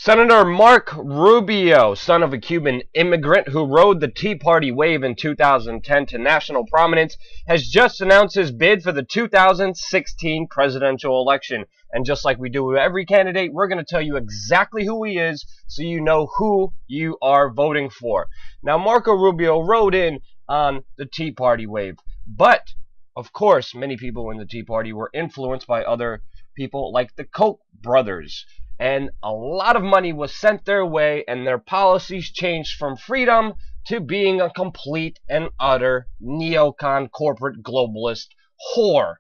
Senator Marco Rubio, son of a Cuban immigrant who rode the Tea Party wave in 2010 to national prominence, has just announced his bid for the 2016 presidential election. And just like we do with every candidate, we're going to tell you exactly who he is so you know who you are voting for. Now, Marco Rubio rode in on the Tea Party wave, but, of course, many people in the Tea Party were influenced by other people like the Koch brothers. And a lot of money was sent their way, and their policies changed from freedom to being a complete and utter neocon corporate globalist whore.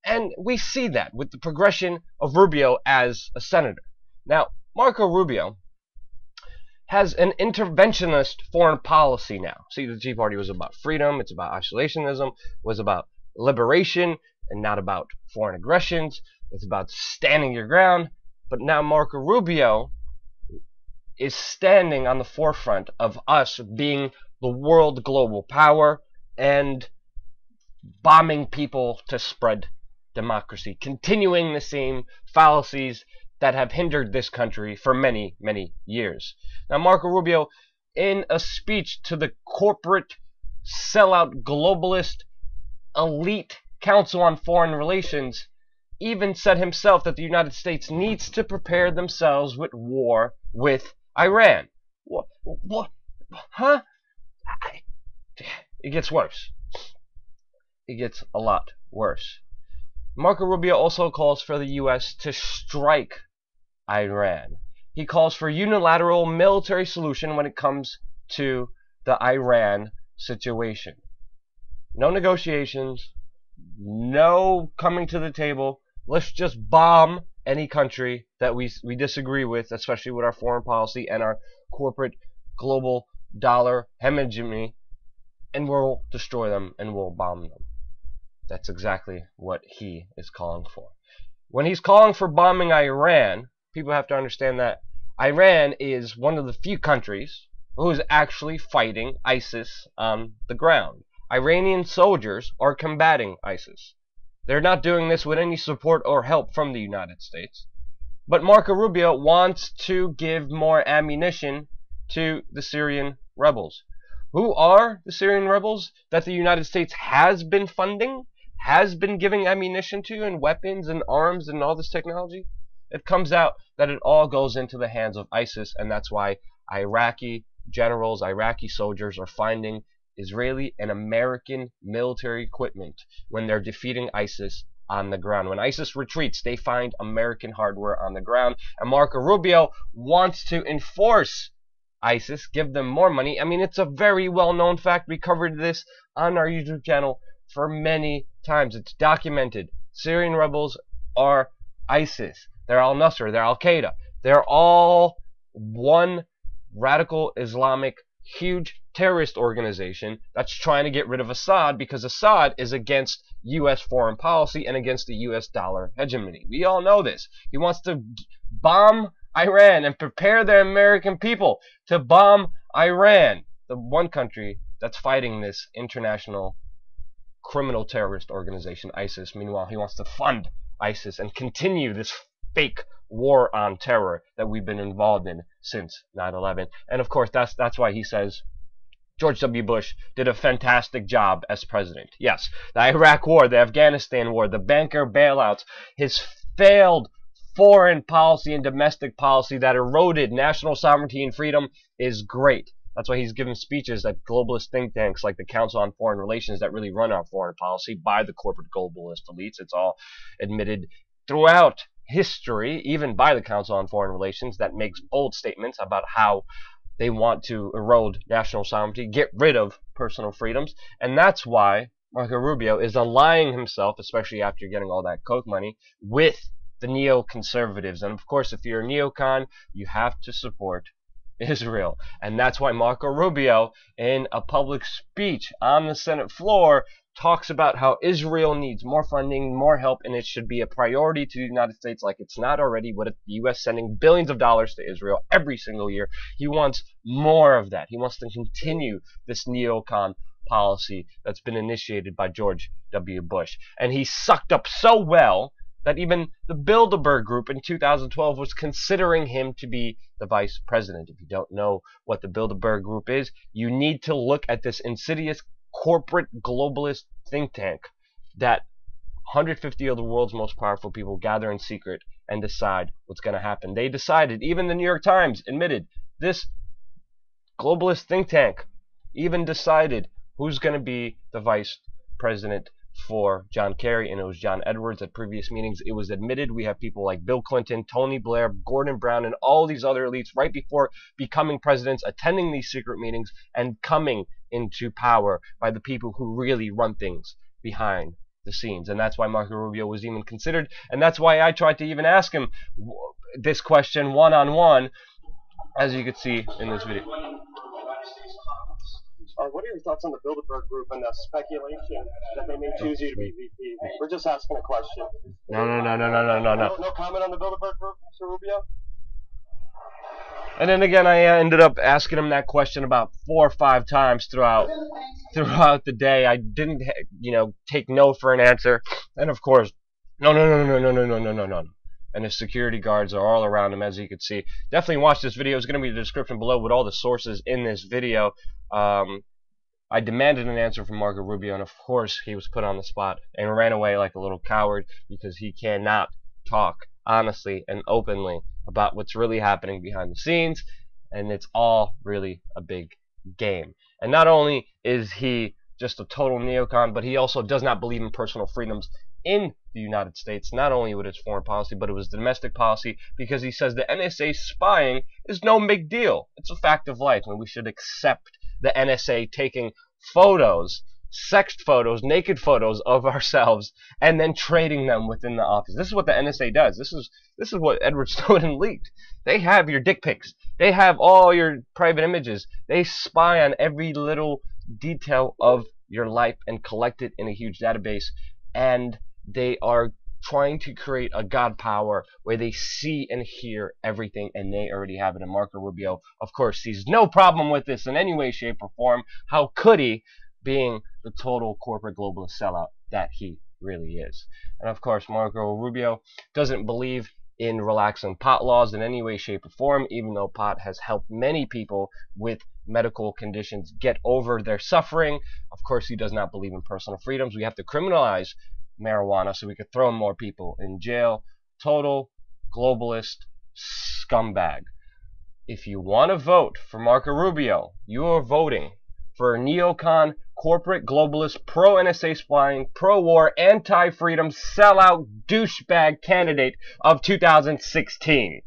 And we see that with the progression of Rubio as a senator. Now, Marco Rubio has an interventionist foreign policy now. See, the Tea Party was about freedom, it's about isolationism, was about liberation, and not about foreign aggressions. It's about standing your ground. But now Marco Rubio is standing on the forefront of us being the world global power and bombing people to spread democracy, continuing the same fallacies that have hindered this country for many, many years. Now, Marco Rubio, in a speech to the corporate sellout globalist elite Council on Foreign Relations, even said himself that the United States needs to prepare themselves with war with Iran. What? Huh? It gets worse. It gets a lot worse. Marco Rubio also calls for the U.S. to strike Iran. He calls for unilateral military solution when it comes to the Iran situation. No negotiations, no coming to the table. Let's just bomb any country that we disagree with, especially with our foreign policy and our corporate global dollar hegemony, and we'll destroy them and we'll bomb them. That's exactly what he is calling for. When he's calling for bombing Iran, people have to understand that Iran is one of the few countries who is actually fighting ISIS on the ground. Iranian soldiers are combating ISIS. They're not doing this with any support or help from the United States. But Marco Rubio wants to give more ammunition to the Syrian rebels. Who are the Syrian rebels that the United States has been funding, has been giving ammunition to, and weapons and arms and all this technology? It comes out that it all goes into the hands of ISIS, and that's why Iraqi generals, Iraqi soldiers are finding Israeli and American military equipment when they're defeating ISIS on the ground. When ISIS retreats, they find American hardware on the ground. And Marco Rubio wants to enforce ISIS, give them more money. I mean, it's a very well-known fact. We covered this on our YouTube channel for many times. It's documented. Syrian rebels are ISIS. They're al-Nusra. They're al-Qaeda. They're all one radical Islamic huge terrorist organization that's trying to get rid of Assad because Assad is against U.S. foreign policy and against the U.S. dollar hegemony. We all know this. He wants to bomb Iran and prepare the American people to bomb Iran, the one country that's fighting this international criminal terrorist organization, ISIS. Meanwhile, he wants to fund ISIS and continue this fake war on terror that we've been involved in since 9/11. And of course, that's why he says George W. Bush did a fantastic job as president. Yes, the Iraq war, the Afghanistan war, the banker bailouts, his failed foreign policy and domestic policy that eroded national sovereignty and freedom is great. That's why he's given speeches at globalist think tanks like the Council on Foreign Relations that really run our foreign policy by the corporate globalist elites. It's all admitted throughout history, even by the Council on Foreign Relations, that makes bold statements about how they want to erode national sovereignty, get rid of personal freedoms. And that's why Marco Rubio is aligning himself, especially after getting all that Koch money, with the neoconservatives. And of course, if you're a neocon, you have to support Israel. And that's why Marco Rubio, in a public speech on the Senate floor, talks about how Israel needs more funding, more help, and it should be a priority to the United States like it's not already, with the U.S. sending billions of dollars to Israel every single year. He wants more of that. He wants to continue this neocon policy that's been initiated by George W. Bush. And he sucked up so well that even the Bilderberg Group in 2012 was considering him to be the vice president. If you don't know what the Bilderberg Group is, you need to look at this insidious corporate globalist think tank that 150 of the world's most powerful people gather in secret and decide what's going to happen. They decided, even the New York Times admitted, this globalist think tank even decided who's going to be the vice president for John Kerry, and it was John Edwards. At previous meetings, it was admitted. We have people like Bill Clinton, Tony Blair, Gordon Brown, and all these other elites right before becoming presidents attending these secret meetings and coming into power by the people who really run things behind the scenes. And that's why Marco Rubio was even considered, and that's why I tried to even ask him this question one-on-one, as you could see in this video. What are your thoughts on the Bilderberg Group and the speculation that they may choose you to be VP? We're just asking a question. No. No comment on the Bilderberg Group, Mr. Rubio? And then again, I ended up asking him that question about 4 or 5 times throughout the day. I didn't, take no for an answer. And of course, no. And his security guards are all around him, as you can see. Definitely watch this video. It's going to be in the description below with all the sources in this video. I demanded an answer from Marco Rubio, and of course he was put on the spot and ran away like a little coward because he cannot talk honestly and openly about what's really happening behind the scenes, and it's all really a big game. And not only is he just a total neocon, but he also does not believe in personal freedoms in the United States, not only with its foreign policy, but it was domestic policy, because he says the NSA spying is no big deal. It's a fact of life, and we should accept the NSA taking photos, sexed photos, naked photos of ourselves, and then trading them within the office. This is what the NSA does. This is what Edward Snowden leaked. They have your dick pics. They have all your private images. They spy on every little detail of your life and collect it in a huge database, and they are trying to create a God power where they see and hear everything, and they already have it. And Marco Rubio, of course, sees no problem with this in any way, shape, or form. How could he, being the total corporate globalist sellout that he really is? And of course, Marco Rubio doesn't believe in relaxing pot laws in any way, shape, or form, even though pot has helped many people with medical conditions get over their suffering. Of course, he does not believe in personal freedoms. We have to criminalize marijuana so we could throw more people in jail. Total globalist scumbag. If you want to vote for Marco Rubio, you are voting for a neocon, corporate globalist, pro-NSA spying, pro-war, anti-freedom, sellout, douchebag candidate of 2016.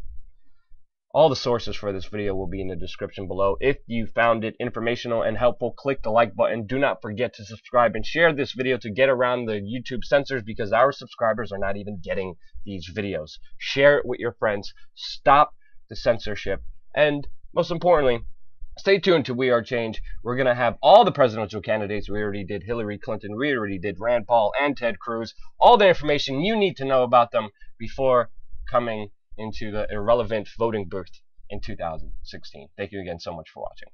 All the sources for this video will be in the description below. If you found it informational and helpful, click the like button. Do not forget to subscribe and share this video to get around the YouTube censors, because our subscribers are not even getting these videos. Share it with your friends. Stop the censorship. And most importantly, stay tuned to WeAreChange. We're going to have all the presidential candidates. We already did Hillary Clinton. We already did Rand Paul and Ted Cruz. All the information you need to know about them before coming into the irrelevant voting booth in 2016. Thank you again so much for watching.